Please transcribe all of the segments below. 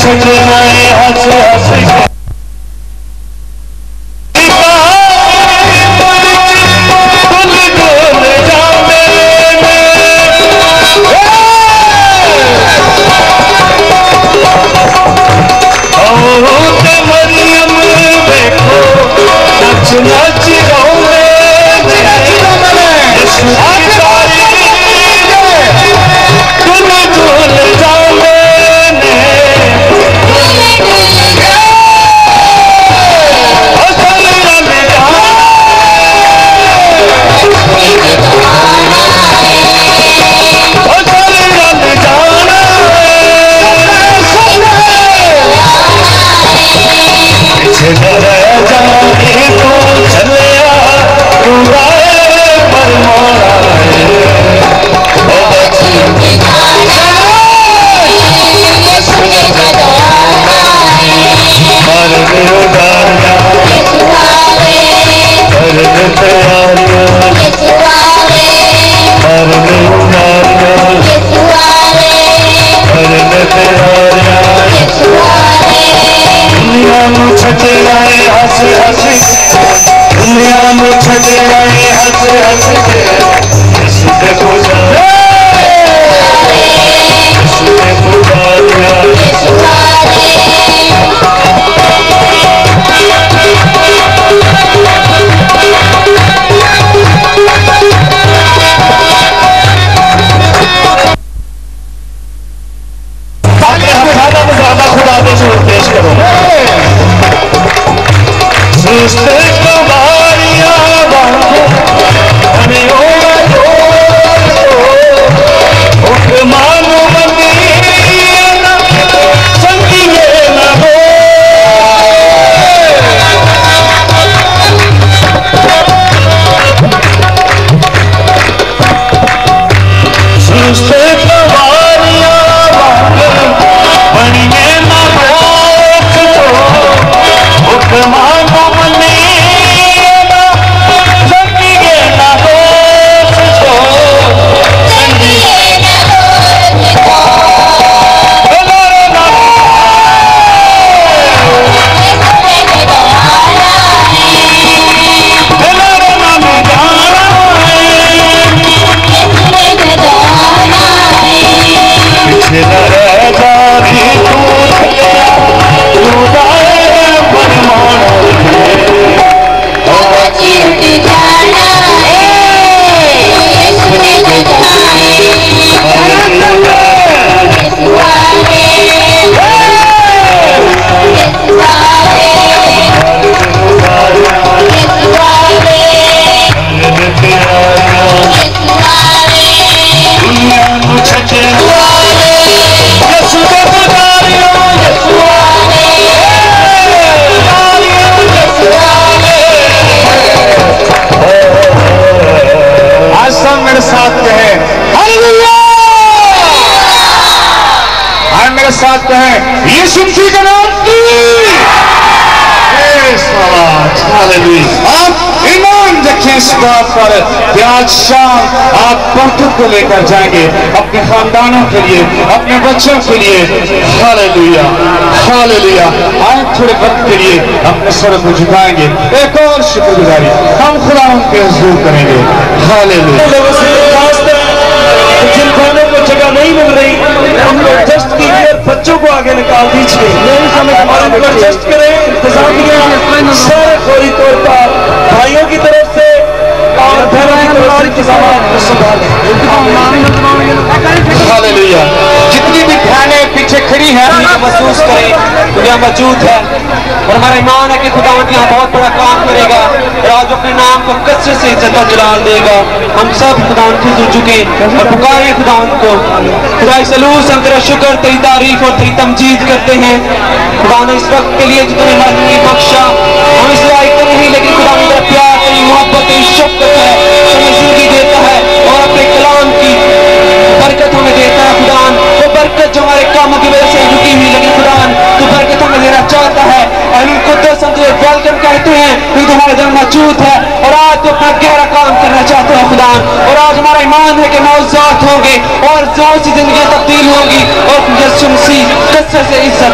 छजनाए हंस हंस के साथ कहें यीशु मसीह का नाम आप ईमान रखें इस बात पर कि आज शाम आप बरकत को लेकर जाएंगे अपने खानदानों के लिए, अपने बच्चों के लिए। Hallelujah hallelujah. आए थोड़े वक्त के लिए अपने सर को झुकाएंगे, एक और शुक्रगुजारी हम खुदा उनके हुजूर करेंगे। हालेलुया। जिन खानों को जगह नहीं मिल रही उनको एडजस्ट कीजिए, बच्चों को आगे निकाल दीजिए और उनको एडजस्ट करें। इंतजामिया सारे फौरी तौर पर भाइयों की तरफ से और बहनों की तरफ से इंतजाम को संभालें। हालेलुया। जितनी भी बहनें पीछे खड़ी हैं महसूस करें दुनिया मौजूद है और हमारा ईमान है कि खुदावंद यहाँ बहुत बड़ा काम करेगा और आज अपने नाम को कसरत से इज्जत और जलाल देगा। हम सब खुदावंद खुद हो चुके और पुकारे खुदावंद को। खुदा सलूस हम तेरा शुक्र, तेरी तारीफ और तेरी तमजीद करते हैं। खुदा ने इस वक्त के लिए जो तुम्हें मदनी बख्शा, हम इस लायक तो नहीं लेकिन खुदा ने तेरा प्यार, तेरी मोहब्बत, तेरी शफ़क़त है, हमें जिंदगी देता है और अपने कलाम की बरकत हमें देता है। खुदा वो बरकत जो हमारे कामों की वजह से रुकी हुई, लेकिन खुदा तो बरकत हमें देना चाहता है और उनको हम तुझे वेलकम कहते हैं क्योंकि तुम्हारे दिल मौजूद है और आज तो अपना गहरा काम करना चाहते हैं खुदा। और आज हमारा ईमान है कि मौजूद होंगे और जोर सी जिंदगी तब्दील होंगी और यीशु मसीह कसरत से इज्जत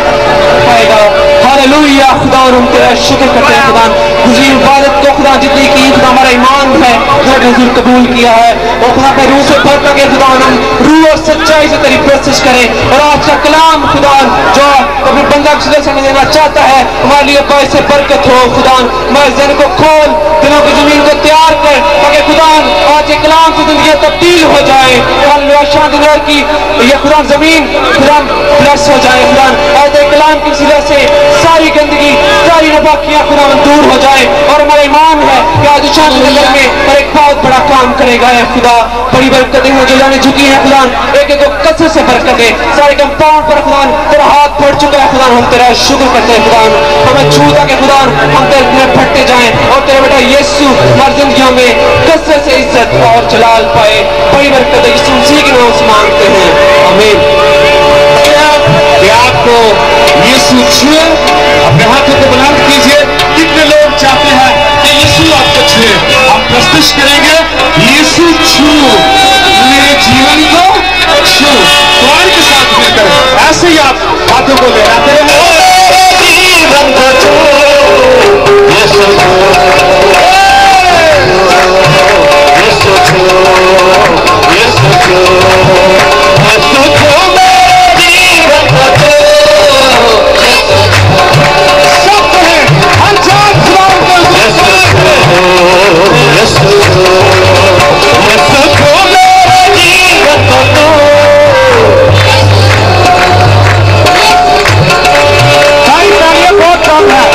पाएगा। हालेलुया। खुदा और हम तेरा शुक्र करते हैं खुदा, तुझी इबादत को खुदा जितनी की खुदा हमारा ईमान है तेरे हुजूर कबूल किया है और खुदा पे रूह से भर के खुदा हम रूह और सच्चाई से तेरी प्रस्तुत करें और आज का कलाम खुदा जो अपने बंदा को समझ लेना चाहता है हमारे लिए बाइस से बरकत हो। खुदा हमारे जन को खोल, दिलों की जमीन को तैयार कर ताकि खुदा आज के कलाम से जिंदगी तब्दील हो जाए। शांति की ये खुदा जमीन खुदा ब्लेस हो जाए। खुदा आज के कलाम की सिला से सारी गंदगी सारी नबाकियां खुदा दूर हो जाए और हमारा ईमान है कि आज शांति नगर में और एक बहुत बड़ा काम करेगा है खुदा। बड़ी बरकतें हैं जो जाने झुकी हैं खुदा, एक एक कसरत से बरकतें सारे कंपाउंड पर खुदा तेरा हाथ पड़ चुका है खुदा। हम तेरा शुक्र करते हैं खुदा, हमें छूता के खुदा हम तेरे फटते जाएं और तेरे बेटा यीशु हमारी जिंदगियों में कसरत से इज्जत और जलाल पाए। बड़ी बरकत यीशु मसीह के नाम से मांगते हैं, आमीन। आपको यीशु छुए, अपने हाथों को बुलंद कीजिए। कितने लोग चाहते हैं कि यीशु आपको छुए? हम प्रस्तुत करेंगे, यीशु छू मेरे जीवन को छू। द्वार के साथ मिलकर ऐसे ही आप हाथों को लहराते रहे। जीवन को छू यीशु छू, यीशु छू, यीशु छू, यीशु छू मेरे जीवन को छू। सब है अनजान खुदाओं को यीशु छू, यीशु छू, यीशु छू मेरे जीवन को छू। सारी तालियां बहुत कम है,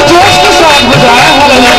जोश के साथ बजाएं। हालेलुया।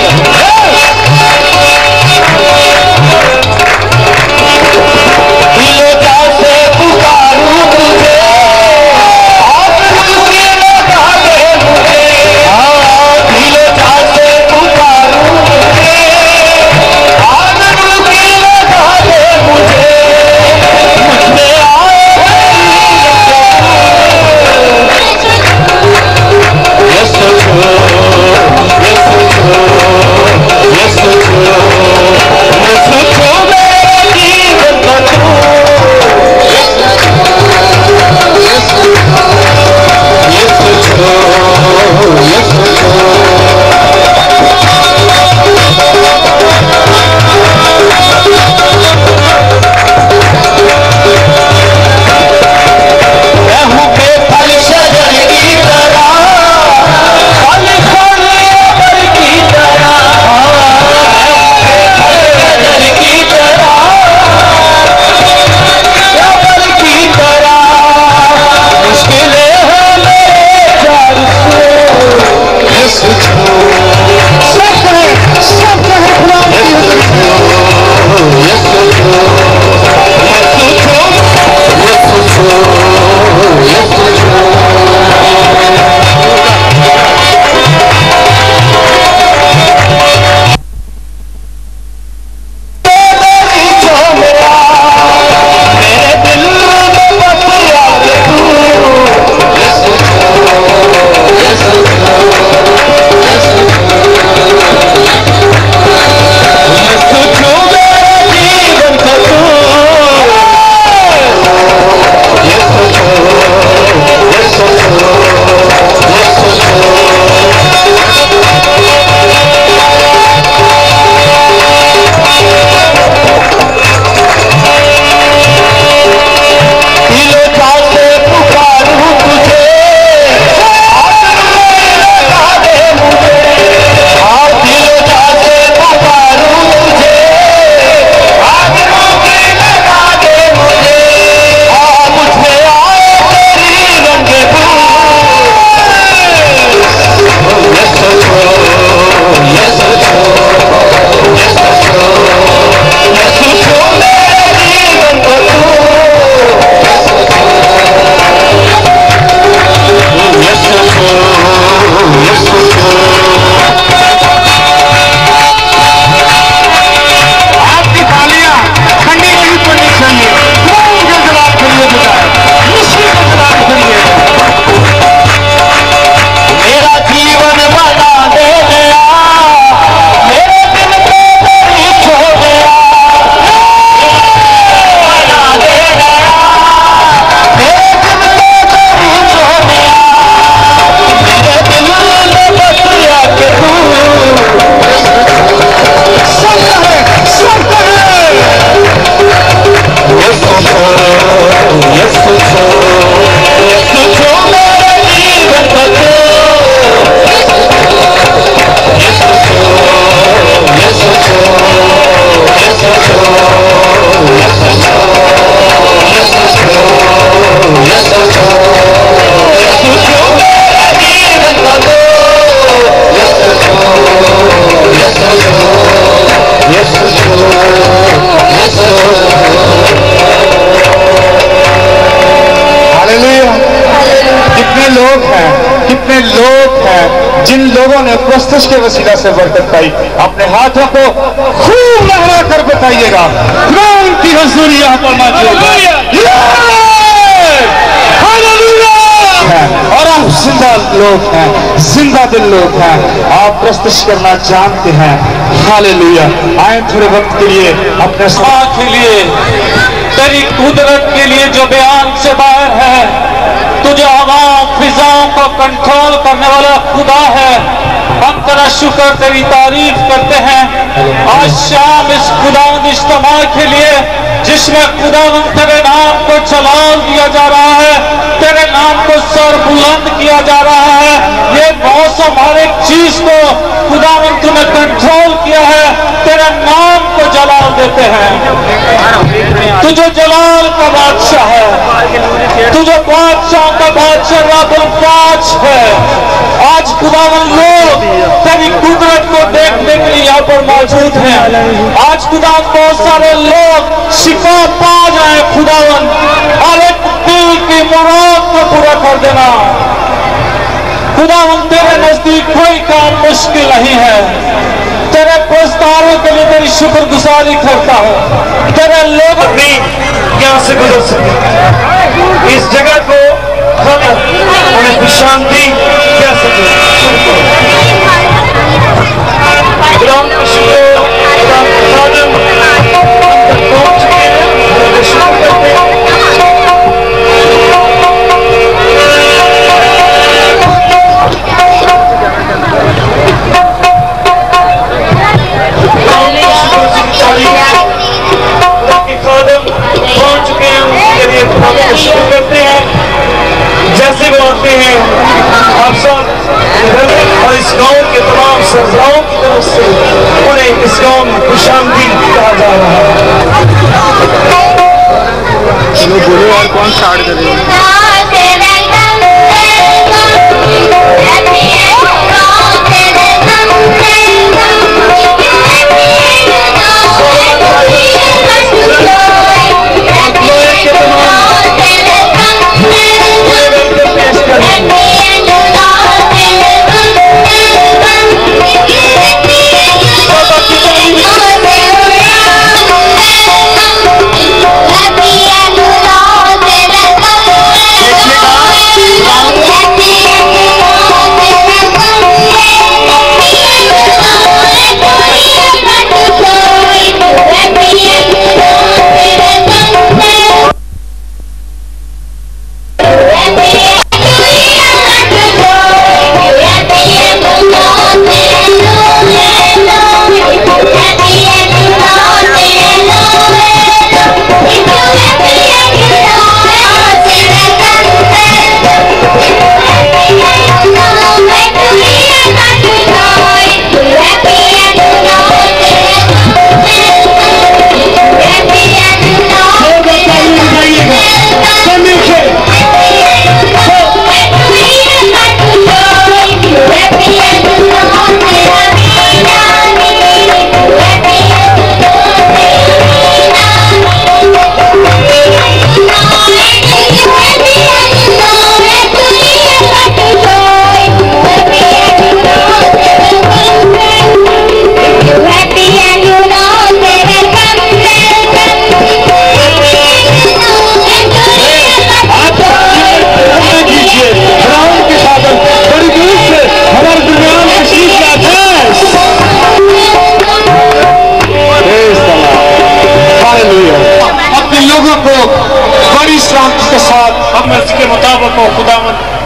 जिन लोगों ने प्रस्तुत के वसीला से बरकत पाई, अपने हाथों को खूब लहरा कर बताइएगा, खुदावंद की हुजूरी यहाँ पर मौजूद है। और आप जिंदा लोग हैं, जिंदा दिल लोग हैं, आप प्रस्तुत करना जानते हैं। हालेलुया। आए थोड़े वक्त के लिए अपने साथ के लिए, तेरी कुदरत के लिए जो बयान से बाहर है, तुझे हवाओं फिजाओं को कंट्रोल करने वाला खुदा है। हम तेरा शुक्र, तेरी तारीफ करते हैं आज शाम इस खुदावंद इज्तिमा के लिए, जिसमें खुदावंद तेरे नाम को जलाल दिया जा रहा है, तेरे नाम को सर बुलंद किया जा रहा है। ये मौसम हर एक चीज को खुदावंद तूने कंट्रोल किया है, तेरे नाम को जलाल देते हैं। तुझे जलाल का बादशाह है, तुझे बादशाह का बादशाह रब्बुल फाज है। आज खुदावंद लोग तेरी कुदरत को देखने के लिए यहाँ पर मौजूद हैं। आज खुदावंद बहुत सारे लोग शिफा पा जाए खुदावंद, हर एक दिल की मुराद को पूरा कर देना खुदावंद। तेरे नजदीक कोई काम मुश्किल नहीं है। तेरे पुरस्कारों के लिए तेरी शुक्रगुजारी करता हूँ। तेरे लोग भी यहाँ से गुजर सके, इस जगह को हम उन्हें शांति कह सके। शुरू करते हैं जैसे वो आते हैं आप सब, और इस गांव के तमाम सरदारों की तरफ से उन्हें इस गांव में खुशामदीद कहा जा रहा है। चलो बोलो और कौन स्टार्ट करेगा?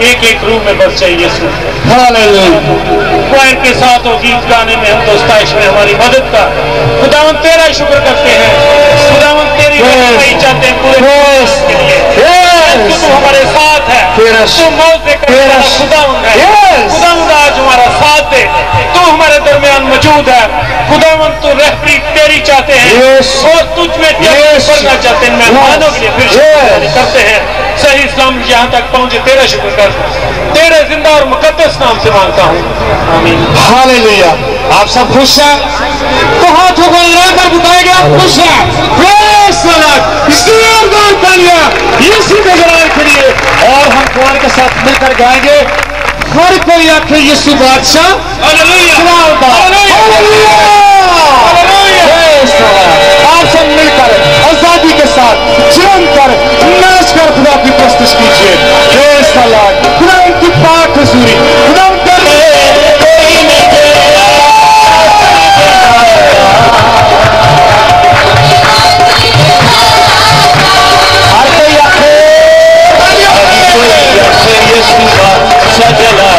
एक एक रूम में बस चाहिए क्वायर के साथ और गीत गाने में, हम दोस्ताइश में हमारी मदद का खुदावंद तेरा शुक्र करते हैं। खुदावंद तेरी चाहते हैं पूरे के लिए तू हमारे साथ है, तू मौत खुदावंद है। खुदावंद आज हमारा साथ दे, तू हमारे दरमियान मौजूद है। खुदावंद तू रहबरी तेरी चाहते हैं और तुझ में बढ़ना चाहते हैं। मेहमानों के लिए फिर करते हैं सही इस्लाम यहाँ तक पहुंचे, तेरा शुक्र कर, तेरे जिंदा और मुकद्दस नाम से मांगता हूँ, आमीन। हालेलुया। आप सब खुश हैं तो हाथों को लगाकर बताएंगे आप खुश हैं। यीशु के जलाल के लिए, और हम कुरान के साथ मिलकर गाएंगे हर कोई आखे यीशु बादशाह। आप सब मिलकर आजादी के साथ जमकर नाच कर खुदा की प्रस्तुत कीजिए। जय सलाम, खुदा उनकी पाक हजूरी, खुदा उनका सजला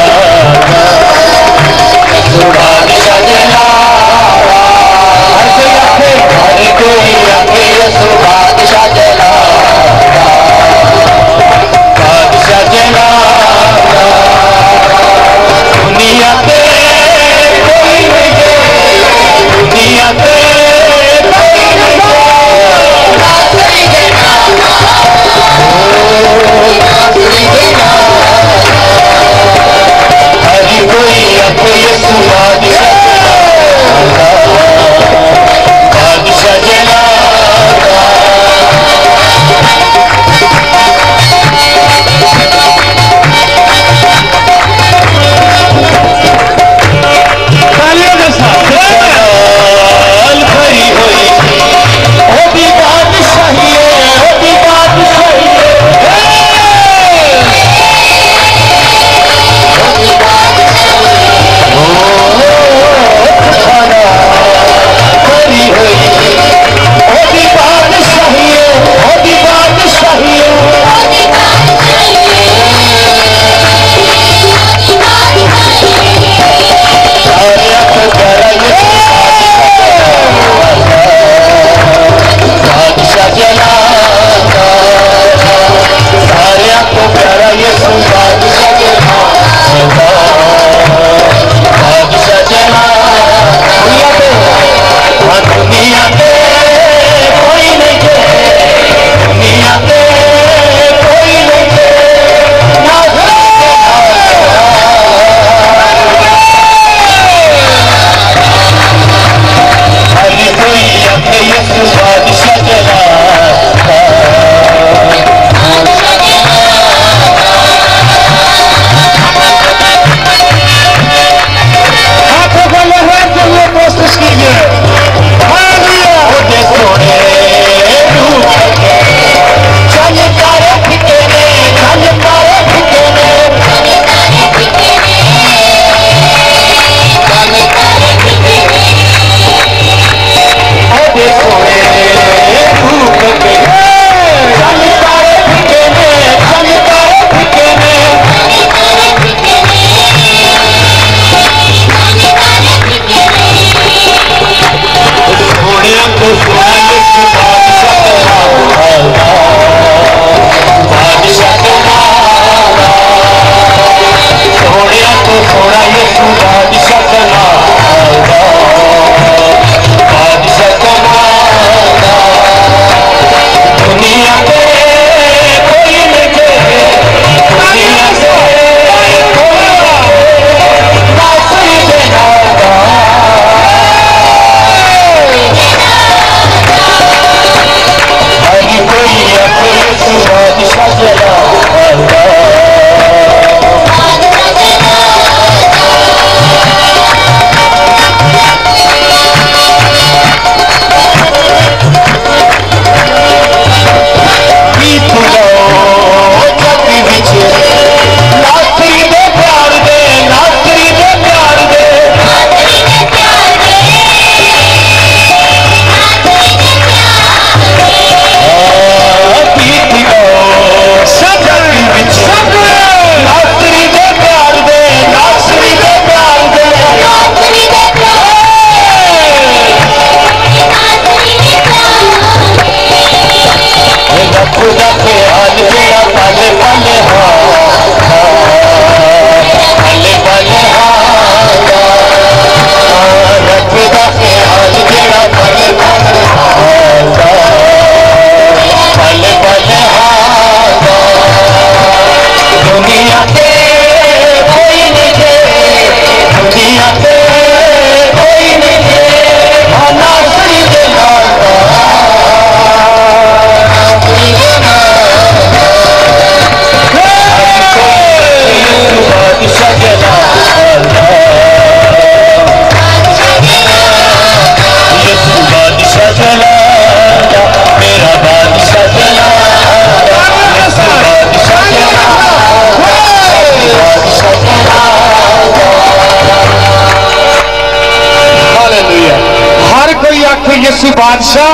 बादशाह।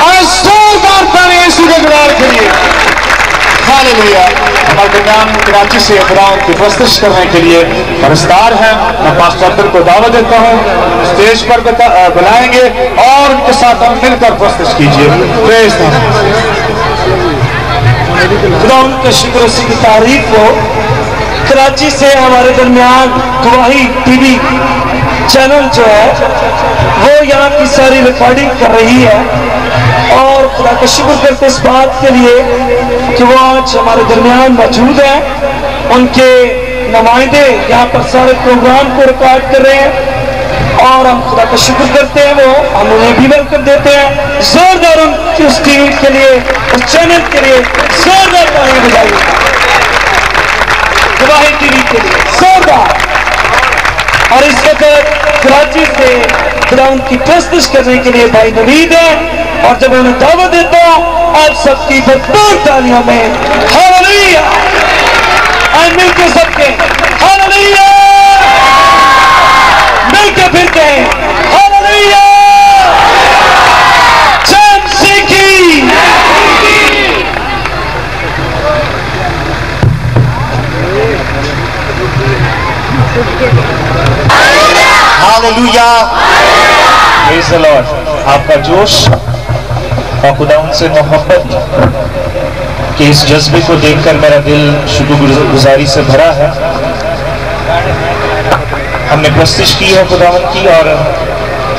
और जोरदार ताली यीशु के गुलाल के लिए। हालेलुया। हमारे दरमियान कराची से खुदावंद की प्रस्तुति करने के लिए फरजदार हैं। मैं पास्टर अब्दुल को दावत देता हूँ, स्टेज पर बुलाएंगे और उनके साथ हम मिलकर प्रस्तुति कीजिए। Praise the Lord. खुदावंद का शुक्र उसी की तारीफ हो। कराची से हमारे दरमियान गवाही टीवी चैनल जो है वो यहाँ की सारी रिकॉर्डिंग कर रही है और खुदा का शुक्र करते इस बात के लिए कि वो आज हमारे दरमियान मौजूद है। उनके नुमाइंदे यहाँ पर सारे प्रोग्राम को रिकॉर्ड कर रहे हैं और हम खुदा का शुक्र करते हैं। वो हम उन्हें भी वेलकम देते हैं। जोरदार उनकी उस टीवी के लिए, उस चैनल के लिए जोरदार तालियां बजाइए। गवाही टीवी के लिए जोरदार। और इस वक्त कराची से खुदावंद की प्रस्तुति करने के लिए भाई नवीद है और जब उन्हें दावत देता हूं आप सबकी भरपूर तालियों में हालेलुया। मिलके सबके हालेलुया, मिलके फिर कहें hallelujah. Hallelujah. Praise the Lord. आपका जोश और खुदावंद से मोहब्बत के इस जज्बे को देखकर मेरा दिल शुक्रगुजारी से भरा है। हमने प्रस्तुति की है खुदावंद की और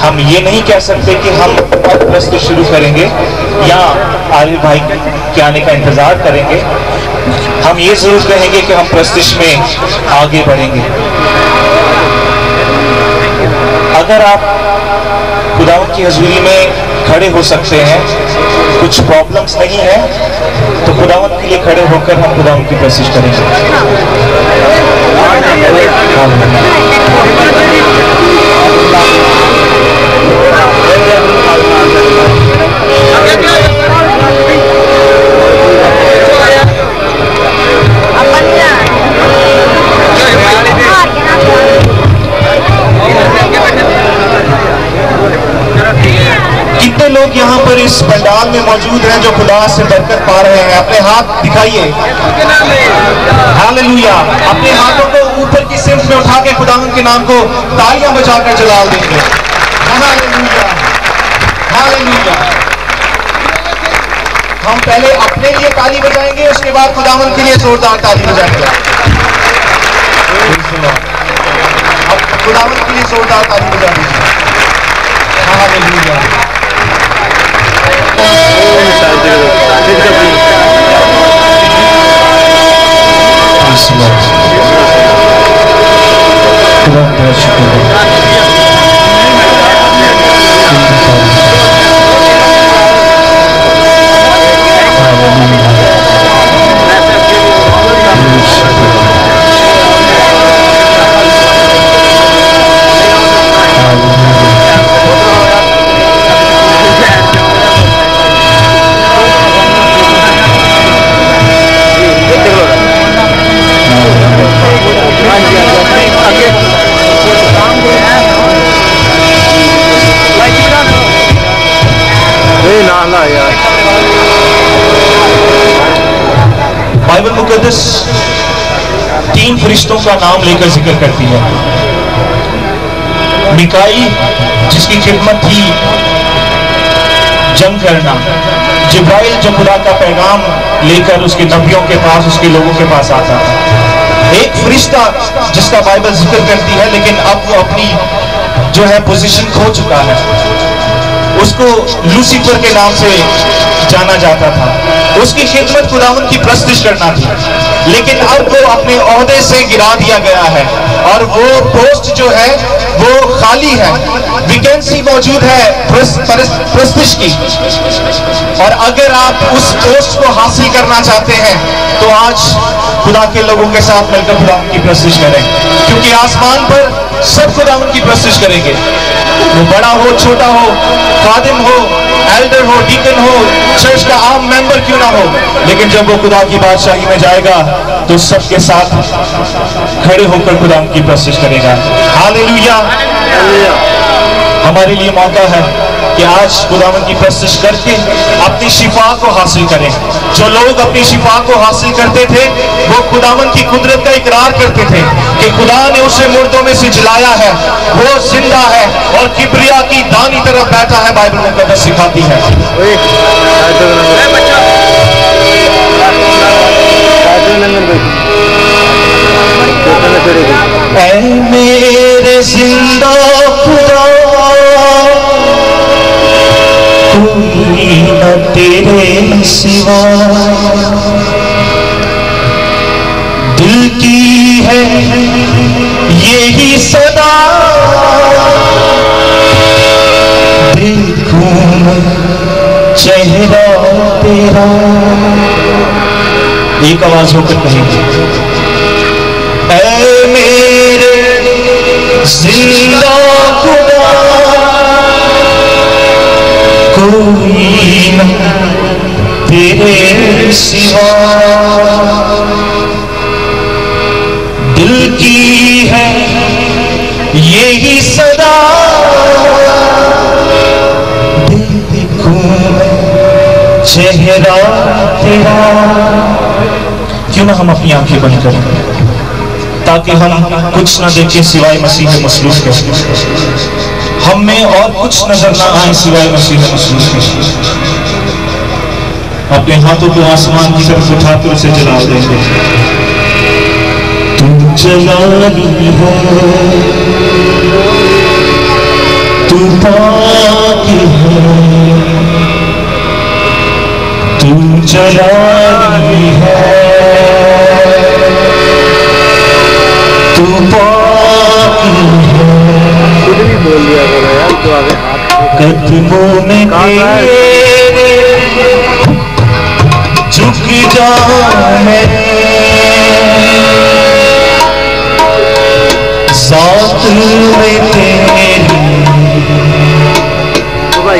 हम ये नहीं कह सकते कि हम अब प्रस्तुति शुरू करेंगे या आरिफ भाई के आने का इंतजार करेंगे। हम ये जरूर कहेंगे कि हम प्रस्तुति में आगे बढ़ेंगे। अगर आप खुदावंद की हजूरी में खड़े हो सकते हैं, कुछ प्रॉब्लम्स नहीं है, तो खुदावंद के लिए खड़े होकर हम खुदावंद की प्रस्तुति करेंगे। कितने लोग यहाँ पर इस पंडाल में मौजूद हैं जो खुदा से बरकत पा रहे हैं? अपने हाथ दिखाइए। हालेलुया। अपने हाथों को ऊपर की सिमत में उठा के खुदावंद के नाम को तालियां बजाकर जलाल देंगे। Hallelujah, hallelujah. हम पहले अपने लिए ताली बजाएंगे, उसके बाद खुदावंद के लिए जोरदार ताली बजाएंगे। अब खुदावंद के लिए जोरदार ताली बजाएंगे। हालेलुया। बाइबल मुकद्दस 3 फरिश्तों का नाम लेकर जिक्र करती है। मिकाईल जिसकी खिदमत थी जंग करना, जिब्राइल जो खुदा का पैगाम लेकर उसके नबियों के पास, उसके लोगों के पास आता था। एक फरिश्ता जिसका बाइबल जिक्र करती है लेकिन अब वो अपनी जो है पोजीशन खो चुका है। उसको लूसीफर के नाम से जाना जाता था। उसकी खिदमत खुदावंद की प्रस्तुति करना थी, लेकिन अब वो अपने ओहदे से गिरा दिया गया है और वो पोस्ट जो है वो खाली है। वैकेंसी मौजूद है प्रस्तुति की, और अगर आप उस पोस्ट को हासिल करना चाहते हैं तो आज खुदा के लोगों के साथ मिलकर खुदावंद की प्रस्तुति करें, क्योंकि आसमान पर सब खुदावंद की प्रस्तुति करेंगे। वो बड़ा हो, छोटा हो, खादिम हो, एल्डर हो, डीकन हो, चर्च का आम मेंबर क्यों ना हो, लेकिन जब वो खुदा की बादशाही में जाएगा तो सबके साथ खड़े होकर खुदा की प्रस्तुति करेगा। हालेलुया। हमारे लिए मौका है कि आज खुदावन की प्रस्तुति करके अपनी शिफा को हासिल करें। जो लोग अपनी शिफा को हासिल करते थे वो खुदावन की कुदरत का इकरार करते थे कि खुदा ने उसे मुर्दों में से जलाया है, वो जिंदा है और किबरिया की दानी तरफ बैठा है। बाइबल मुकद्दस सिखाती है। ऐ मेरे जिंदा खुदा कोई न तेरे सिवा, दिल की है यही सदा, देखूं मैं चेहरा तेरा। एक आवाज होकर कहेंगे, ऐ मेरे जिंदा खुदा कोई न तेरे सिवा, दिल की है यही सदा, देखूं चेहरा तेरा। क्यों ना हम अपनी आंखें बंद करें ताकि हम कुछ ना देखें सिवाय मसीह मसलूब के, हम में और कुछ नजर ना आए सिवाय मसीह मसलूब के। अपने हाथों को आसमान की तरफ उठाकर उसे जला देंगे। तू जलाली है, तू पाक है, तू जलाली है, तू पाक है। कदमों में तेरे झुक जाऊं मैं, साथ में तेरी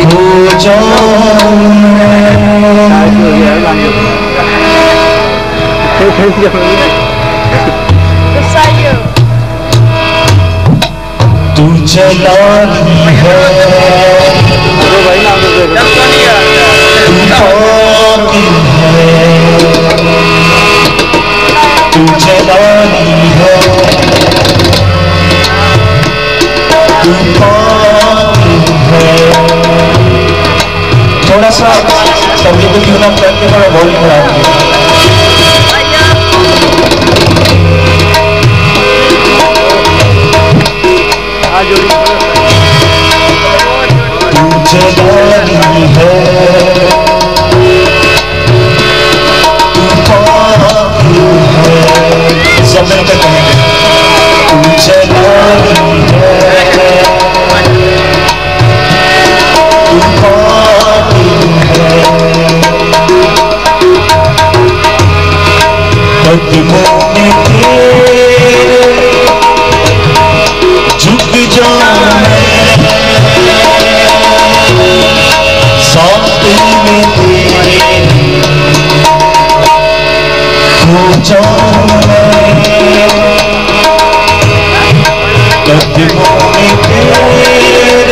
हो जाऊं तू जलानी है, तू पाक है, तू जलानी है, तू पाक है। थोड़ा सा तबलीग को क्यों ना करके थोड़ा वॉल्यूम बढ़ा दीजिए। तू जलानी है, तू पाक है, सब मिलकर कहेंगे, तू जलानी है, तू पाक है। कदमों में तेरे झुक जाऊं मैं, साथ में तेरे खो जाऊं मैं। कदमों में तेरे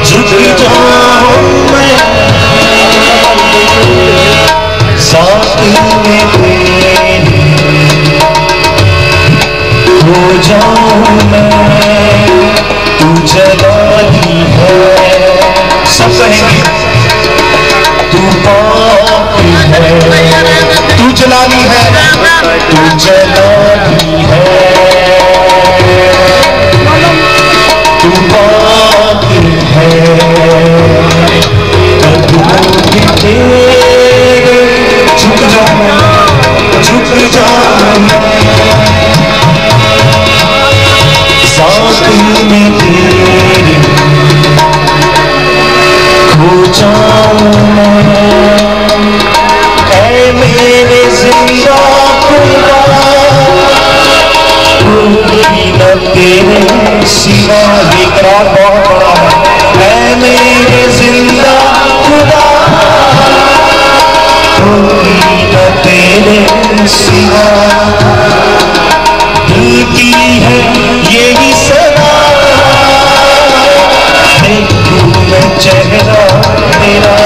झुक जाऊं मैं, साथ में तेरे खो जाऊं मैं। तू जलानी है, सब कहेंगे, तू पाक है, तू जलानी है, तू जलानी है, तू पाक है। कदमों में तेरे झुक जाऊं मैं, झुक जाऊं मैं, साथ में तेरे खो जाऊं मैं। ऐ मेरे जिंदा खुदा कोई न तेरे सिवा। इकरार बहुत बड़ा है। ऐ मेरे जिंदा खुदा कोई न तेरे सिवा, दिल की है यही सदा, चेहरा तेरा,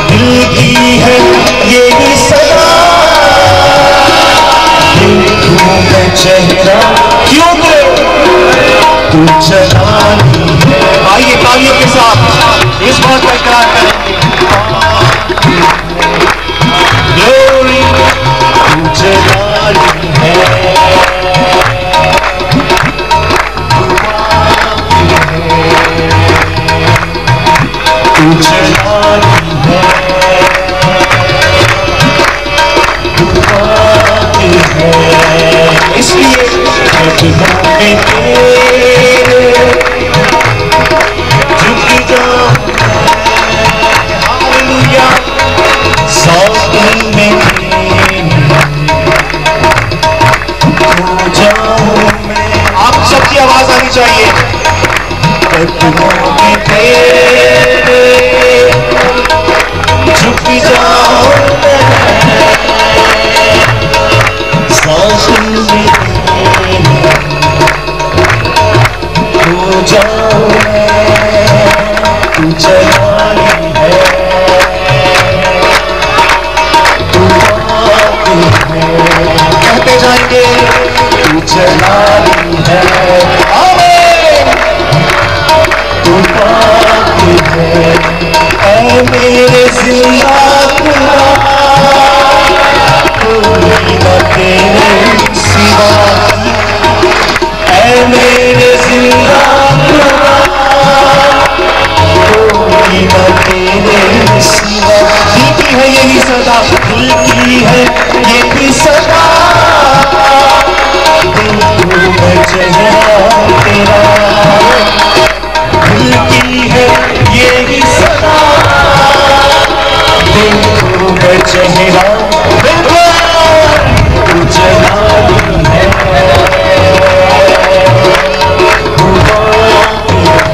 दिल की है ये भी सदा, देखूं मैं चेहरा क्यों तू जलानी है। आइए तालियों के साथ इस बात का इकरार करेंगे, ग्लोरी तू जलानी है, तू जलानी है, तू बाकी है, इसलिए कदमों में तेरे झुक जाऊं, हालेलुया, सावन में खो जाऊं मैं। आप सबकी आवाज आनी चाहिए, कदमों में तेरे झुक जाऊं मैं, सावन में खो जाऊं मैं, तू जलानी है, तू बाकी है, कहते जाएंगे तू जलानी है, आमीन, तू बाकी है, ऐ मेरे जिंदा खुदा, कोई न तेरे सिवा, ऐ मेरे जिंदा खुदा, कोई न तेरे सिवा, दिल की है यही सदा, दिल की है ये भी सदा, देखूं मैं चेहरा तेरा, दिल की है ये भी सदा, देखूं मैं चेहरा, तू जलानी है, तू बाकी है,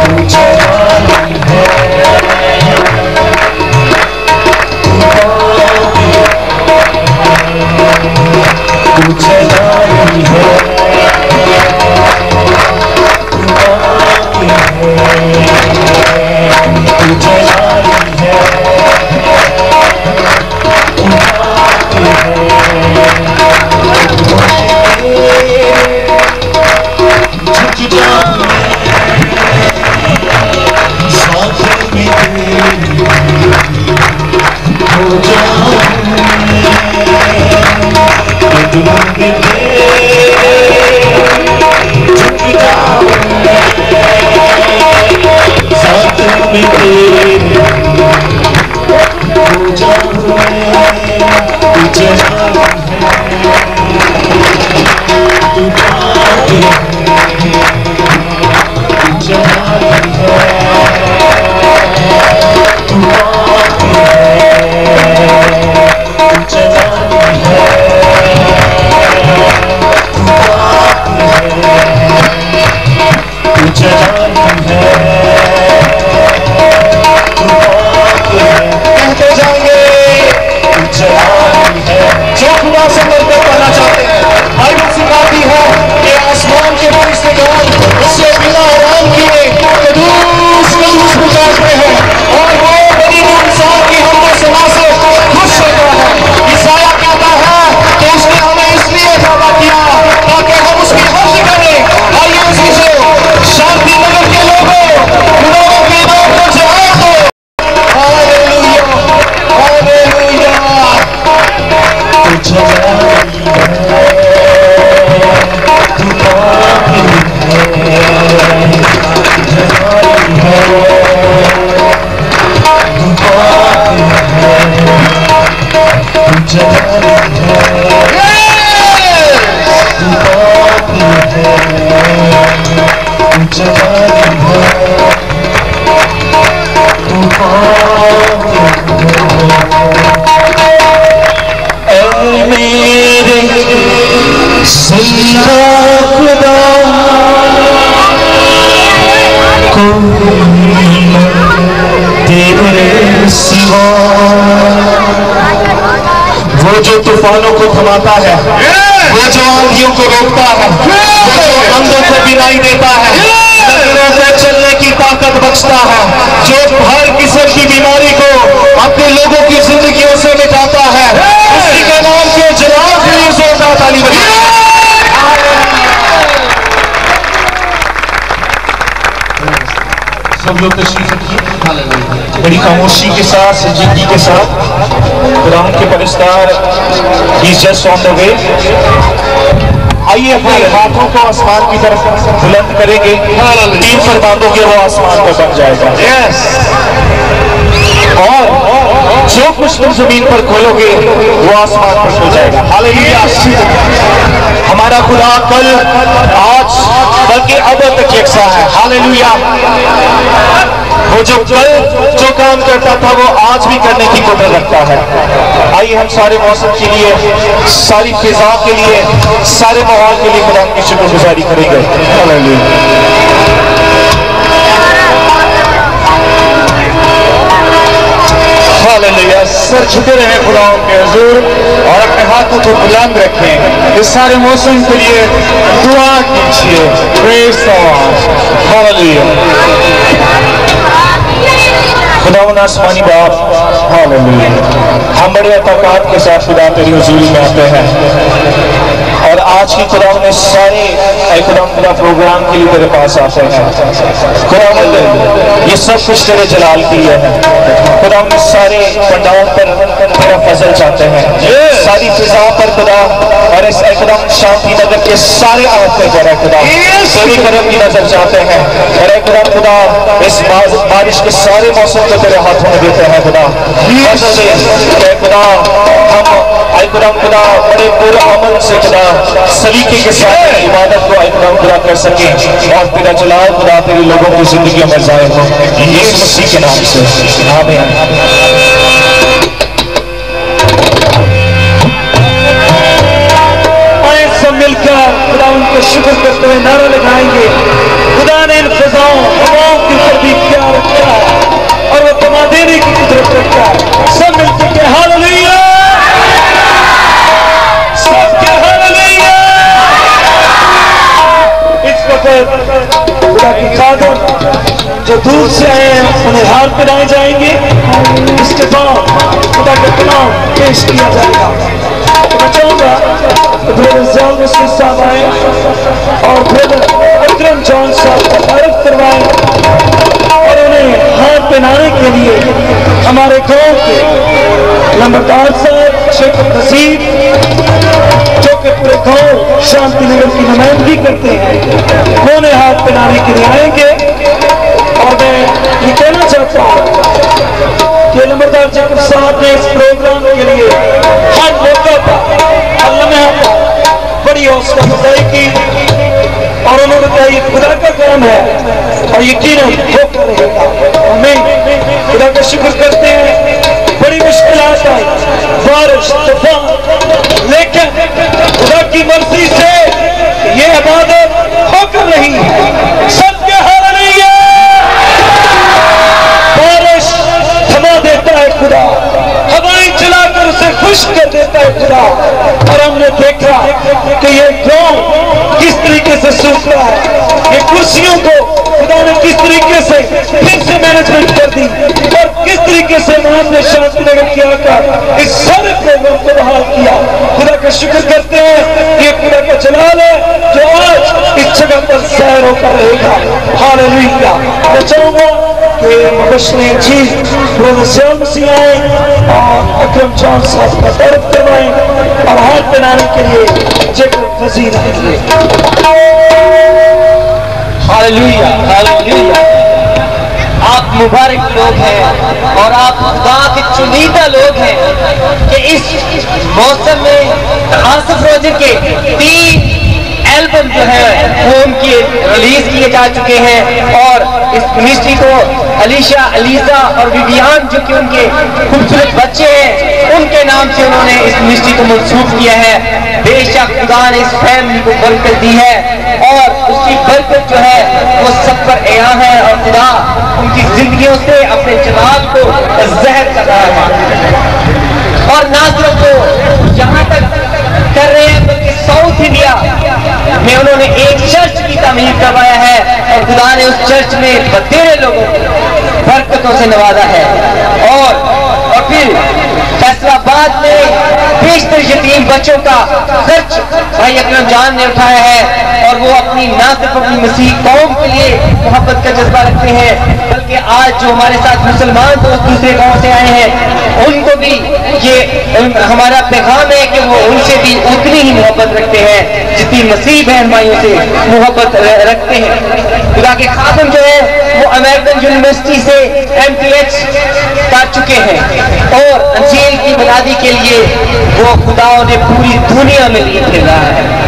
तू जलानी है, तू बाकी है, तू जलानी है, तू बाकी है, तू जलानी है, झुक जाऊं साथ में हो जाऊं कदमों में झुक जाऊं साथ में हो जाऊं तू जलानी है, तू बाकी है, तू जलानी है, तू बाकी है, तू जलानी है, तू बाकी है, तू जलानी है, तू बाकी है, कहते जाएंगे तू जलानी है। जो खुदा से मिलकर करना चाहते हैं, बाइबल सिखाती है कि आसमान के फरिश्तेगान उससे बिना आराम किए कदूस कदूस पुकारते हैं, और वो बड़ी इंसान की हमने सना से खुश होता है। ईसाया कहता है कि उसने हमें इसलिए पैदा किया ताकि हम उसकी हफ्ज करें। आइए उसी से शांति नगर के लोगों खुदाओं के नाम को जवाब दो, हालेलुया हालेलुया, तू जलानी है, तू बाकी है, जलानी है, तू बाकी है, तू जलानी है, तू बाकी है, तू जलानी है, तू बाकी है, ऐ मेरे जिंदा खुदा, कोई न तेरे सिवा, वो जो तूफानों को थमाता है, वो जो आंधियों को रोकता है, वो जो अंधों को दिलाई देता है, पे चलने की ताकत बख्शता है, जो हर किस्म की बीमारी को अपने लोगों की जिंदगियों से मिटाता है, उसी के नाम के जलाल के लिए जोरदार ताली बजाएं। सब लोग तशरीफ रखिए बड़ी खामोशी के साथ, संजीदगी के साथ। खुदावंद के परिस्तार ही जस्ट ऑन द वे। आइए अपने हाथों को आसमान की तरफ बुलंद करेंगे, 3 फरमानों के वो आसमान पर बन जाएगा। यस, और जो कुछ तुम जमीन पर खोलोगे वो आसमान पर खुल जाएगा। हालेलुया। हमारा खुदा कल, आज, बल्कि अब तक यकसा है। हालेलुया। वो जो कल जो काम करता था वो आज भी करने की कुदरत रखता है। आइए हम सारे मौसम के लिए, सारी फिजा के लिए, सारे माहौल के लिए खुदा की शुक्रगुजारी करेंगे। हालेलुया। हालेलुया। सर झुके रहे खुदा के हुजूर और अपने हाथों को बुलंद रखें। इस सारे मौसम के लिए दुआ कीजिए। Praise the Lord. हालेलुया। खुदावंद आसमानी बाप, हालेलुया, हम बड़े अताकात के साथ खुदा तेरी हुजूरी में आते हैं और आज की खुदावंद ने सारे खुदावंद प्रोग्राम के लिए तेरे पास आते हैं। खुदावंद ये सब कुछ तेरे जलाल की है। खुदावंद सारे पंडालों पर तेरा फजल चाहते हैं, सारी फिजा पर खुदा, और इस खुदावंद शांति नगर के सारे आहते पर है खुदा तेरी करम की नजर चाहते हैं। और खुदा इस बारिश के सारे मौसम को तेरे हाथों में देते हैं खुदा। खुदा हम खुदा बड़े पूरे अमल से खुदा सलीके के साथ इबादत को खुदा कर सके और तेरा जलाल खुदा तेरे लोगों की जिंदगी में जाहिर हो, यीशु मसीह के नाम से आमीन। आए सब मिलकर खुदा उनको शुक्र करते हुए नारा लगाएंगे। खुदा ने इन फिजाओं हवाओं के ऊपर भी प्यार रखा है और वो तमा देने की कुदरत रखता है। सब मिलकर के हालेलुया, सबके हालेलुया। इस वक्त खुदा की खादर जो दूर से आए हैं उन्हें हार पहनाए जाएंगे। इसके बाद खुदा का कलाम पेश किया जाएगा। तो मैं चाहूंगा साहब आए और फिर अकरम जॉन साहब का तारीफ करवाएं और उन्हें हाथ पहनाने के लिए हमारे गांव के लंबरदार साहब शेख नसीब, जो कि पूरे गांव शांति नगर की नुमाइंदगी करते हैं, वो उन्हें हाथ पहनाने के लिए आएंगे। और मैं ये कहना चाहता हूँ कि लंबरदार शेख साहब ने इस प्रोग्राम के लिए हर मौका पर बड़ी हौसला अफजाई की और उन्होंने कहा ये खुदा का काम है और यकीनन वो करेगा। हमें खुदा का शुक्र करते हैं। बड़ी मुश्किलात आई, बारिश, तूफान, लेकिन खुदा की मर्जी से ये इबादत होकर रही है। सबके हालेलुया। बारिश थमा देता है खुदा, हवाएं चलाकर उसे खुश कर देता है खुदा। और हमने देखा कि ये गांव किस तरीके से सूख रहा है, ये कुर्सियों को खुदा ने किस तरीके से फिर से मैनेजमेंट कर दी और किस तरीके से हमने शांति नगर किया कर इस सारे प्रोग्राम को बहाल किया। खुदा का शुक्र करते हैं। ये खुदा का जलाल है जो आज इस जगह पर सैर होकर रहेगा। हालेलुया। मैं चाहूंगा कि मुबशर चीज ब्रदर मसीह आए और अकरम जॉन साहब का तारीफ करवाएं और हाथ पहनाने के लिए जेकर वजीर आएंगे। Hallelujah, hallelujah. आप मुबारक लोग हैं और आप खुदा के चुनीदा लोग हैं कि इस मौसम में आसिफ रोजर के 3 एल्बम जो है वो उनकी रिलीज किए जा चुके हैं और इस मिनिस्ट्री को अलीशा, अलीजा और विवियान जो कि उनके खूबसूरत बच्चे हैं उनके नाम से उन्होंने इस मिनिस्ट्री को मंसूब किया है। बेशक खुदा ने इस फैमिली को बरकत दी है और उसकी बरकत जो है वो सब पर अया है और खुदा उनकी जिंदगियों से अपने जलाल को ज़ाहिर कर रहा है। और ना सिर्फ वो यहाँ तक कर रहे हैं बल्कि साउथ इंडिया में उन्होंने एक चर्च की तमीर करवाया है और खुदा ने उस चर्च में बतेरे लोगों को बरकतों से नवाजा है। और फिर फैसलाबाद में बेशतर यतीम बच्चों का खर्च भाई अकरम जान ने उठाया है और वो अपनी ना सिर्फ अपनी मसीह कौम के लिए मोहब्बत का जज्बा रखते हैं, बल्कि आज जो हमारे साथ मुसलमान दोस्त दूसरे गांव से आए हैं उनको भी ये हमारा पैगाम है कि वो उनसे भी उतनी ही मोहब्बत रखते हैं जितनी मसीह बहन भाइयों से मोहब्बत रखते हैं। खुदा के खादिम जो है वो अमेरिकन यूनिवर्सिटी से MPH कर चुके हैं और अंजील की बुनियादी के लिए वो खुदाओं ने पूरी दुनिया में लिए फिर रहा है।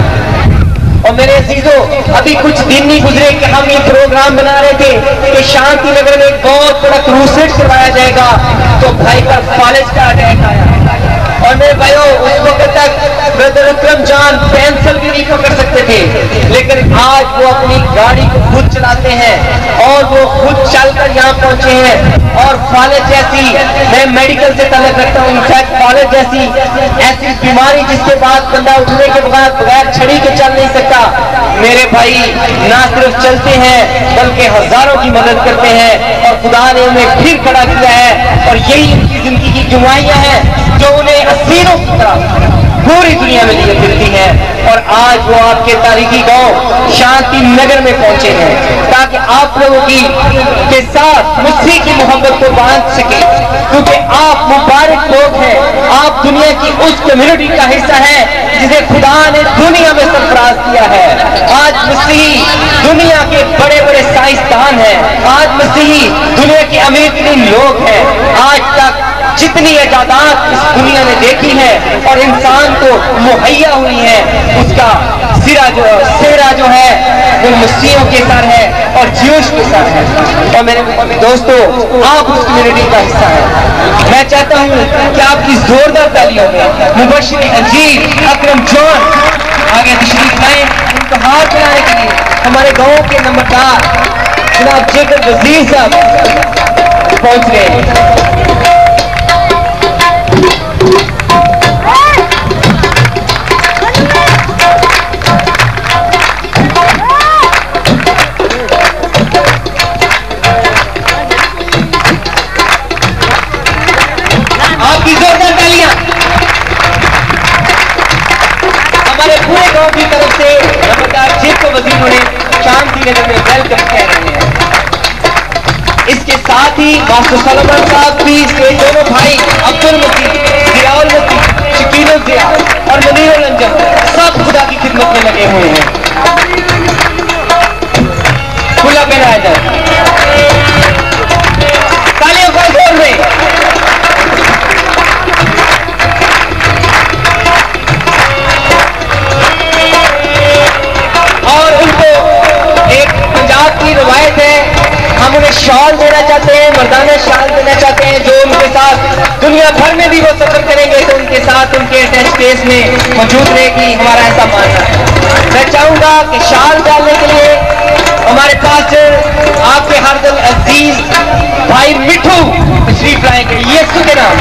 और मेरे अजीजों, अभी कुछ दिन नहीं गुजरे कि हम ये प्रोग्राम बना रहे थे कि शांति नगर में एक बहुत बड़ा क्रूसेड करवाया जाएगा, तो भाई का कॉलेज का अटैक आया और मेरे भाइयों उस वक्त तक ब्रदर अकरम जान पेंसिल भी नहीं पकड़ सकते थे, लेकिन आज वो अपनी गाड़ी को खुद चलाते हैं और वो खुद चलकर यहाँ पहुंचे हैं। और कॉलेज जैसी, मैं मेडिकल से ताल्लुक रखता हूँ, इनफैक्ट कॉलेज जैसी ऐसी बीमारी जिसके बाद बंदा उठने के बाद बगैर छड़ी के चल नहीं सकता, मेरे भाई ना सिर्फ चलते हैं बल्कि हजारों की मदद करते हैं और खुदा ने उन्हें फिर खड़ा किया है। और यही उनकी जिंदगी की जुमाइयां हैं जो उन्हें असीरों की तरह पूरी दुनिया में लिए फिरती है। और आज वो आपके तारीखी गांव शांति नगर में पहुंचे हैं ताकि आप लोगों की के साथ मसीह की मोहब्बत को बांध सके, क्योंकि आप मुबारक लोग हैं, आप दुनिया की उस कम्युनिटी का हिस्सा हैं जिसे खुदा ने दुनिया में सरफराज किया है। आज मसीही दुनिया के बड़े बड़े साइंसदान हैं, आज मसीही दुनिया के अमीर तरीन लोग हैं। आज तक जितनी इजादात इस दुनिया ने देखी है और इंसान को मुहैया हुई है, उसका सेहरा जो है वो मसीहों के सर है और ज्यूश के सर है। और मेरे दोस्तों, आप उस कम्युनिटी का हिस्सा है। मैं चाहता हूँ कि आपकी जोरदार तालियों में मुबश्शिर अंजीर अकरम जॉन आगे तशरीफ लाएं। उनको हाथ मिलाने के लिए हमारे गांव के नंबरदार जनाब जेकर वजीर साहब पहुंच गए हैं। आपकी जोरदार तालियां हमारे पूरे गांव की तरफ से नंबरदार जेकर वजीर उन्हें शांति नगर में वेलकम कह रहे हैं। इसके साथ ही मास्टर सलमान साहब भी, इसके दोनों भाई अब्दुल मसीह, जियाउल मसीह, शकील जिया और मुनीर रंजन सब खुदा की खिदमत में लगे हुए हैं। खुला पहनाया जाए, तालियों का जोर में। और उनको एक पंजाब की रवायत है, हम उन्हें शॉल देना चाहते हैं, मर्दाना शॉल देना चाहते हैं, जो उनके साथ दुनिया भर में भी वो सफर करेंगे तो उनके साथ उनके टेस्ट स्पेस में मौजूद रहेगी, हमारा ऐसा मानना है। मैं चाहूंगा कि शॉल डालने के लिए हमारे पास आपके हरदम अजीज भाई मिठू तशरीफ लाएंगे, यीशु के नाम।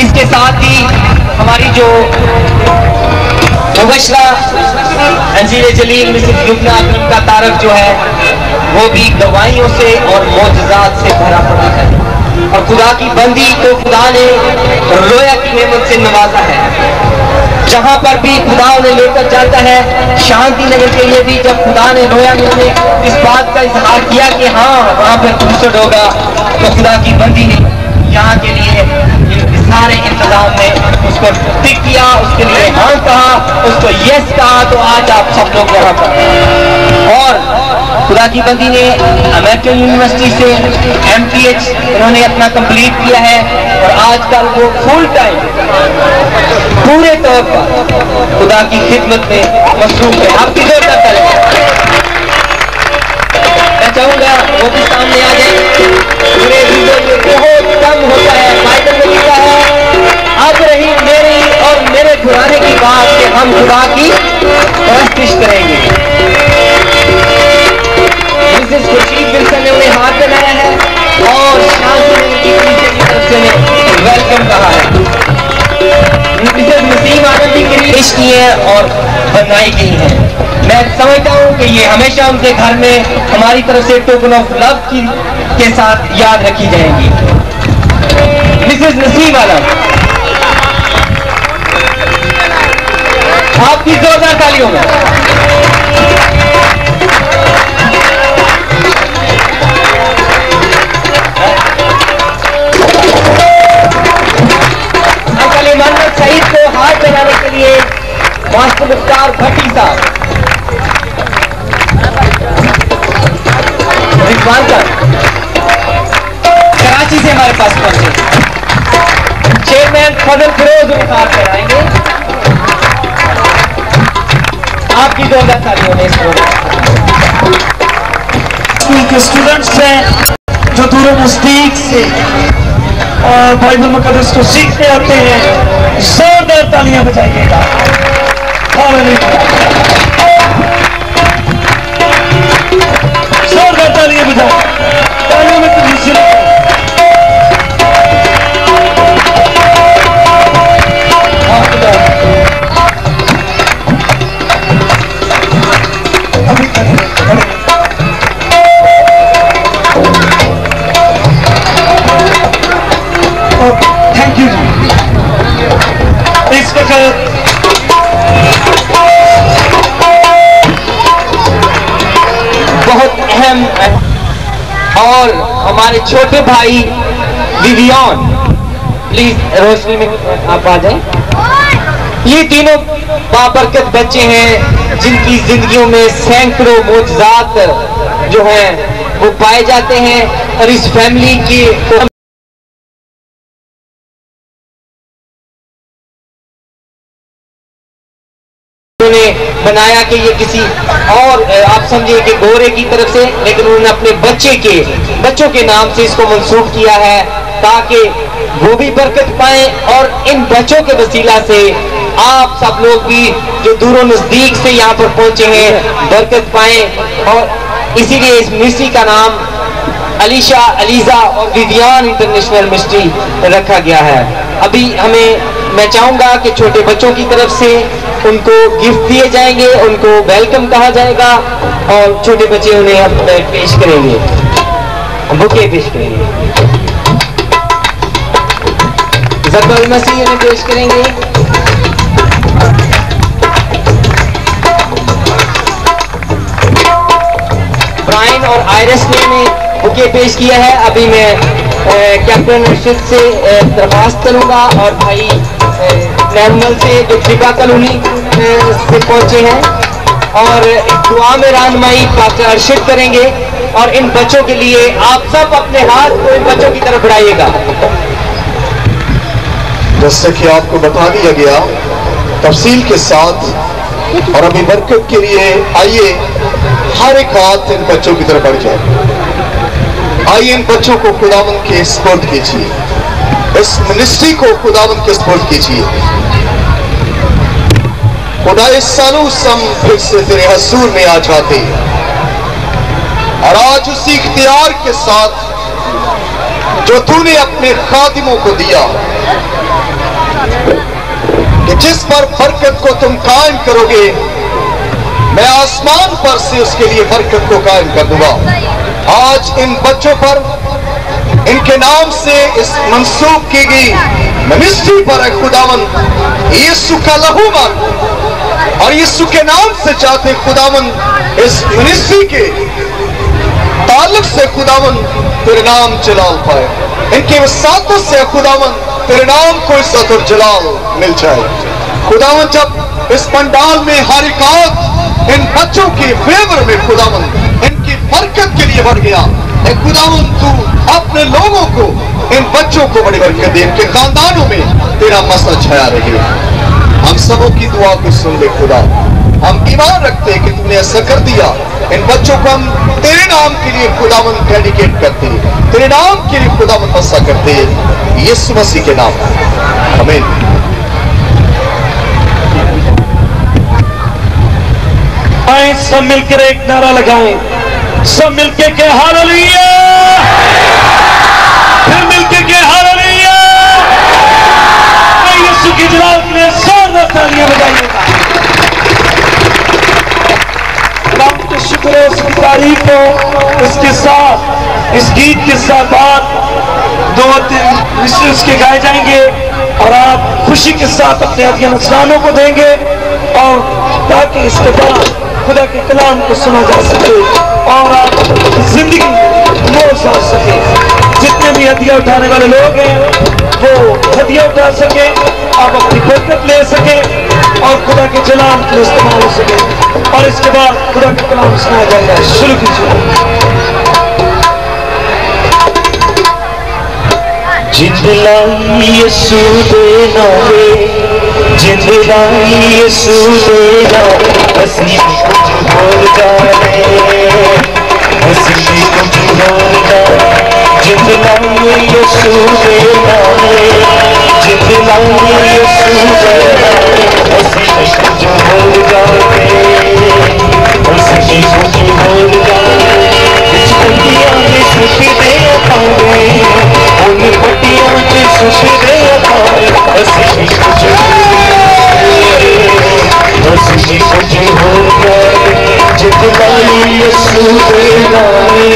इसके साथ ही हमारी जो मुबशरा अंजीर जलील मिसेस युमना अकरम का तारफ जो है वो भी दवाइयों से और मौजज़ात से भरा पड़ा है और खुदा की बंदी को खुदा ने रोया की नेमत से नवाजा है। जहां पर भी खुदा उन्हें लेकर जाता है, शांति नगर के लिए भी जब खुदा ने रोया में उन्हें इस बात का इजहार किया कि हाँ वहां पर क्रूसेड होगा, तो खुदा की बंदी ने यहाँ के लिए सारे इंतजाम में उसको टिक किया, उसके लिए हाँ कहा, उसको यस कहा, तो आज आप सब लोग यहाँ पर। और खुदा की बंदी ने अमेरिकन यूनिवर्सिटी से MPH उन्होंने अपना कंप्लीट किया है और आजकल वो फुल टाइम पूरे तौर पर खुदा की खिदमत में मसरूफ है। आपकी जोरदार तालियां। मैं चाहूंगा वो भी सामने आ जाए। पूरे बहुत कम होता है, बाइबल में लिखा है अब रही मेरी और मेरे घुराने की बात कि हम खुदा की परस्तिश करेंगे। मिसेस खुर्शीद विल्सन ने उन्हें हाथ बनाया है और की हैं और बनाई गई हैं। मैं समझता हूँ कि ये हमेशा उनके घर में हमारी तरफ से टोकन ऑफ लव के साथ याद रखी जाएंगी। मिसेस नसीम आलम, आपकी जोरदार तालियों में। अंकल मोहम्मद सईद को हाथ लगाने के लिए मास्टर मुख्तार भट्टी साहब, रिजवान सर कराची से हमारे पास पहुंचे। चेयरमैन फजल फिरोज उन्हें हाथ लगाएंगे। आपकी जोरदार तालियों में स्कूल के स्टूडेंट्स हैं जो दूर नजदीक से बाइबल मुकद्दस को सीखने आते हैं, जोरदार तालियां बजाइएगा। जोरदार तालियां बजाओ, तालियों में तो नीचे थैंक यू जी। इस वक्त बहुत अहम और हमारे छोटे भाई विवियन, प्लीज रोशनी में आप आ जाएं। ये तीनों बाबरकत बच्चे हैं जिनकी जिंदगियों में सैकड़ों मोजज़ात जो हैं वो पाए जाते हैं और इस फैमिली के बनाया कि ये किसी और आप समझिए कि गोरे की तरफ से, लेकिन उन्होंने अपने बच्चों के नाम से इसको मंसूब किया है ताकि वो भी बरकत पाए और इन बच्चों के वसीला से आप सब लोग भी जो दूरों नजदीक से यहाँ पर पहुंचे हैं बरकत पाए। और इसीलिए इस मिस्ट्री का नाम अलीशा, अलीजा और विवियन इंटरनेशनल मिस्ट्री रखा गया है। अभी मैं चाहूंगा कि छोटे बच्चों की तरफ से उनको गिफ्ट दिए जाएंगे, उनको वेलकम कहा जाएगा और छोटे बच्चे उन्हें अब पेश करेंगे, बुके पेश करेंगे। ज़फ़र मसीह उन्हें पेश करेंगे। ब्रायन और आयरिस ने बुके पेश किया है। अभी मैं कैप्टन रशीद से दरख्वास्त करूंगा और भाई नैमल से जो ट्रिपा कॉलोनी से पहुंचे हैं और दुआ में रहनुमाई पास्टर अरशद करेंगे। और इन बच्चों के लिए आप सब अपने हाथ को इन बच्चों की तरफ बढ़ाइएगा। जैसे कि आपको बता दिया गया तफसील के साथ, और अभी बरकत के लिए आइए हर एक हाथ इन बच्चों की तरफ बढ़ जाए। आइए इन बच्चों को खुदावंद के स्पोर्ट कीजिए, इस मिनिस्ट्री को खुदावंद के स्पोर्ट कीजिए। खुदा इस सालों हम फिर से तेरे हजूर में आ जाते और आज उसी इख्तियार के साथ जो तूने अपने खादिमों को दिया कि जिस पर बरकत को तुम कायम करोगे, मैं आसमान पर से उसके लिए बरकत को कायम कर दूंगा। आज इन बच्चों पर, इनके नाम से इस मंसूब की गई मिनिस्ट्री पर है खुदावंद यीशु का लहू मार, और यीशु के नाम से चाहते खुदावंद इस मिनिस्ट्री के ताल्लुक से खुदावंद तेरे नाम जलाल पाए, इनके वसातों से खुदावंद तेरे नाम को इज्जत और जलाल मिल जाए। खुदावंद जब इस पंडाल में हर एक आंख इन बच्चों के फेवर में खुदावंद इनकी बरकत के लिए बढ़ गया, खुदावंद तू अपने लोगों को, इन बच्चों को बड़ी बरकत दे, इनके खानदानों में तेरा मसला छाया रहे। हम सबों की दुआ को सुन ले खुदा, हम ईमान रखते हैं कि तूने ऐसा कर दिया। इन बच्चों को हम तेरे नाम के लिए खुदावंद डेडिकेट करते हैं, तेरे नाम के लिए खुदावंद मसा करते हैं, यीशु मसीह के नाम। आमीन। आए सब मिलकर एक नारा लगाएं, सब मिलके के हालेलुया, फिर मिलके के हालेलुया। यीशु की जलाल में जोरदार तालियां बजाइएगा। इस गीत के साथ 2-3 विशेष के गाए जाएंगे और आप खुशी के साथ अपने हदिया नजरानों को देंगे, और ताकि इसके बाद खुदा के कलाम को सुना जा सके और आप जिंदगी मौज आ सके। जितने भी हदिया उठाने वाले लोग हैं वो हदिया उठा सके, आप अपनी बरकत ले सके और खुदा के जलाल को इस्तेमाल हो सके। और इसके बाद खुदा का कलाम सुनाया जाएगा। शुरू कीजिए। जिंदलाई यीशु दे नावे, जिंदलाई यीशु दे नावे, हसी कुछ बोल जाने, हसी कुछ बोल जाने। जिंदलाई यीशु दे नावे, जिंदलाई यीशु दे नावे, हसी कुछ बोल जाने, हसी कुछ बोल जाने। इस दुनिया में सुख दे पावे, उन पटियां के सुख दे पावे, हसी कुछ हसी कुछ हो जाए। जिंदलाई यीशु दे नावे,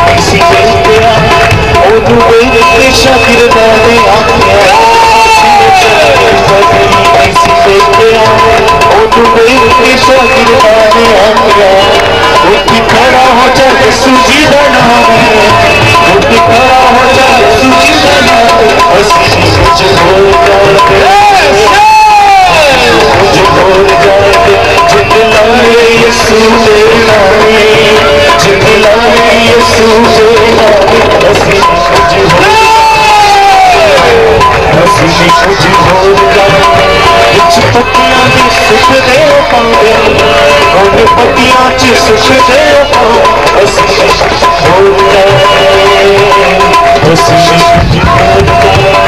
किसी कहते ओनू शागिर्दाने आखिया, किसी कहते ओनू शागिर्दाने आखिया, उठी खड़ा हो जाए सूजी बनावे, उठी खड़ा हो जाए सूजी बनावे, हसी कुछ हो जाए, कुछ हो जाए। जिंदलाई यीशु दे नावे, जिंदलाई यीशु दे नावे, हसी कुछ हो जाए, हसी कुछ हो जाए। कुछ पतियां भी सुख दे पावे, उन पतियां च सुख दे पावे, हसी कुछ हो जाए, हसी कुछ हो जाए।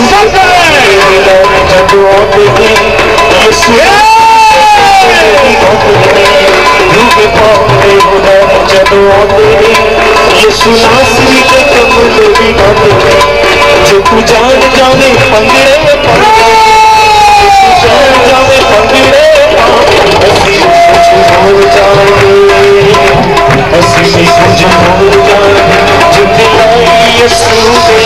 जब आते हैं यीशु डूबे पावे उधर, जब आते हैं यीशु नासरी के कमरे भी गाते हैं। जो तू जान जाने पंगड़े पावे, तू जान जाने पंगड़े पावे, हसी कुछ हो जाए, हसी कुछ हो जाए। जिंदलाई यीशु दे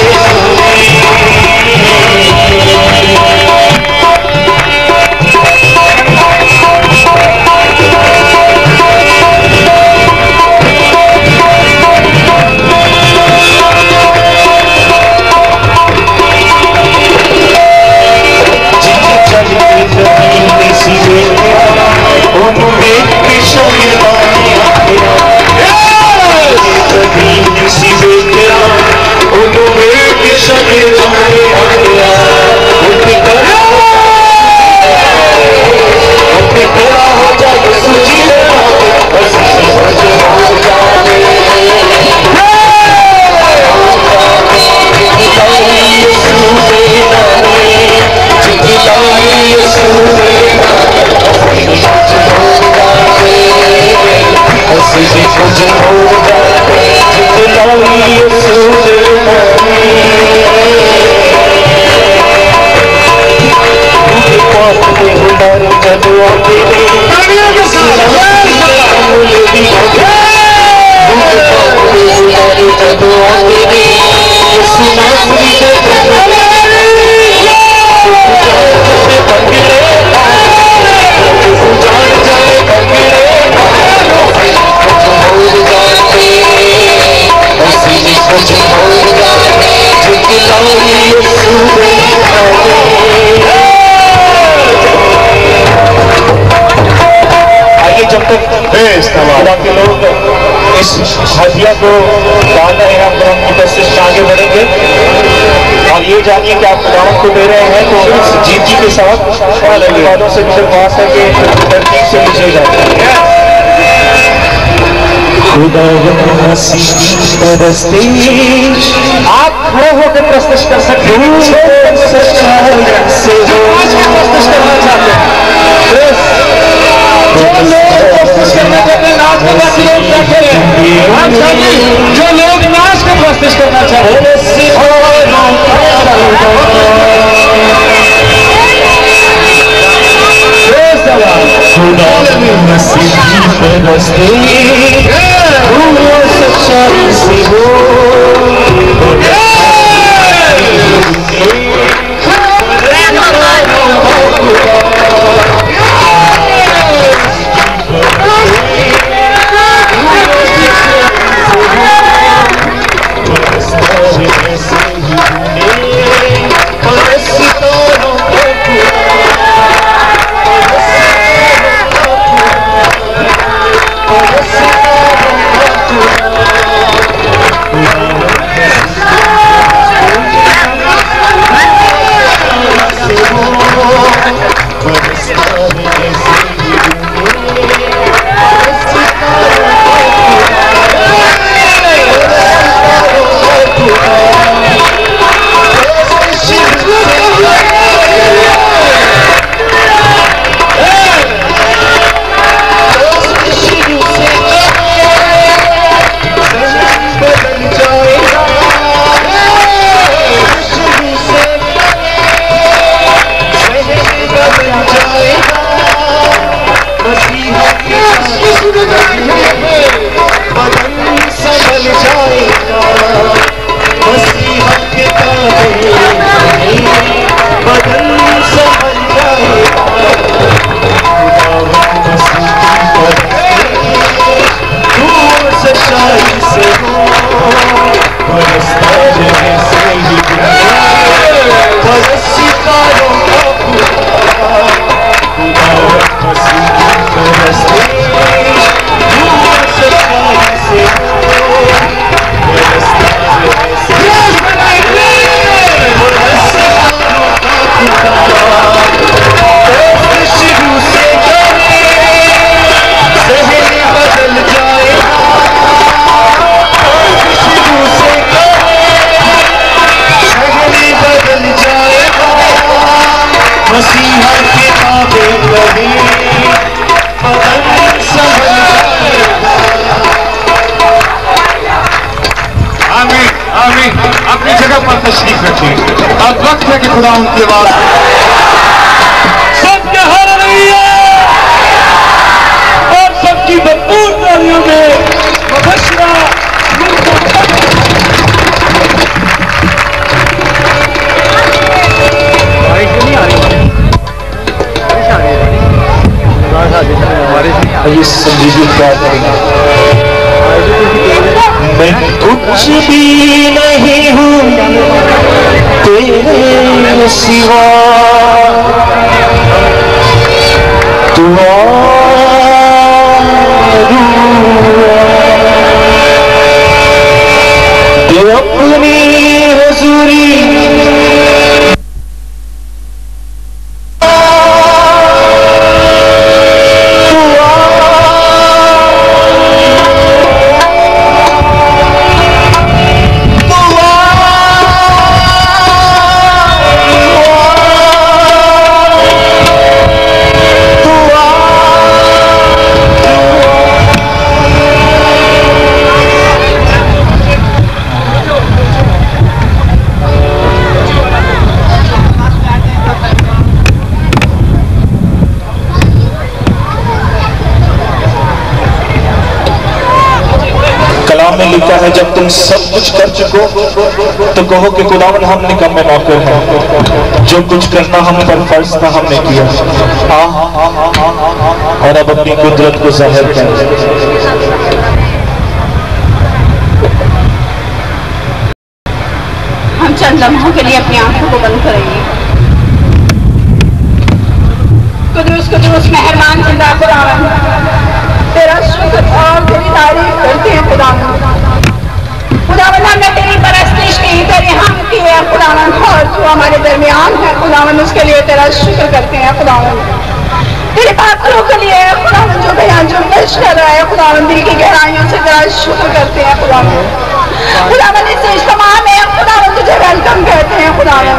के लोग इस हदिया को डालना है, हम की कोशिश आगे बढ़ेंगे और ये जानिए कि आप खुदावंद को दे रहे हैं तो इस जीती के साथ वादों से विश्वास है कि तरतीब से नीचे जाए। आप खड़े होकर प्रस्तुत कर सकते हैं, जो लोग नाच का प्रस्तुत करना चाहते हैं मसीह रस्ते वो सच्चाई से हो अपनी जगह पर तशरीफ रखिए। अब वक्त है कि खुदा उनकी आवाज सबके हर रही है और सबकी भरपूर तालियों में मुबशरा संजीवी मैं कुछ भी नहीं हूँ तेरे सिवा, तू अपनी हजूरी में लिखा है, जब तुम सब कुछ कर चुको तो कहो कि खुदावन हम निकम्मे नौकर हैं, जो कुछ करना हम पर फर्ज था हमने किया, और अब अपनी कुदरत को जाहिर कर। हम चंद लम्हों के लिए अपनी आंखों को बंद करेंगे। कुदूस मेहरबान जिंदा खुदावन, तेरा शुक्र और तेरी तारीफ करते हैं खुदावन। खुदावन हमने तेरी परस्तिश की, तेरे हम की है खुदावन, और तू हमारे दरमियान है खुदावन, उसके लिए तेरा शुक्र करते हैं खुदावन। तेरे पात्रों के लिए खुदावन जो बयान जो पेश कर रहा है खुदावन, दिल की गहराइयों से तेरा शुक्र करते हैं खुदावन। खुदावन इस इज्तिमा में खुदावन तुझे वेलकम कहते हैं खुदावन।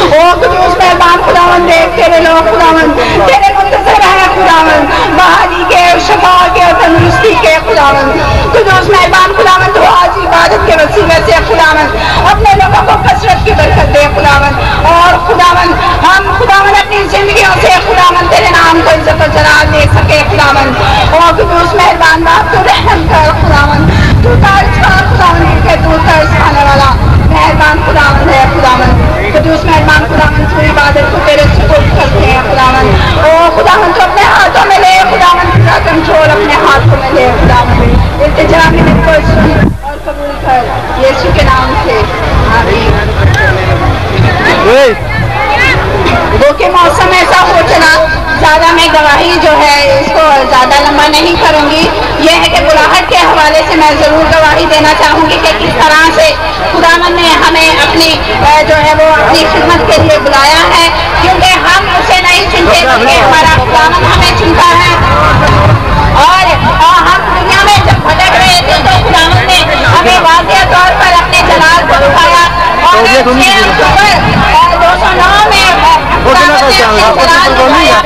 ओ कुदूस मेहरबान खुदावन, देख तेरे लोग खुदावन तेरे मुंतज़िर है खुदावन, बहाली के, शफा के, तंदुरुस्ती के खुदावन। कुदूस मेहरबान खुदावन, तो आज इबादत के वसीले से खुदावन अपने लोगों को कसरत की बरकत दे खुदावन, और खुदावन हम खुदावन अपनी जिंदगियों से खुदावन तेरे नाम को इज्जत और जलाल दे सके खुदावन। ज़्यादा लंबा नहीं करूँगी। यह है कि बुलाहट के हवाले से मैं ज़रूर गवाही देना चाहूँगी कि किस तरह से खुदावन ने हमें अपनी जो है वो अपनी खिदमत के लिए बुलाया है, क्योंकि हम उसे नहीं चुनते बल्कि हमारा खुदावन हमें चुनता है। और हम दुनिया में जब भटक रहे थे तो खुदावन ने हमें वाज़ेह तौर पर अपने जलाल को दिखाया और 6 अक्टूबर 209 में खुदावन ने अपने जलाल दिखाया।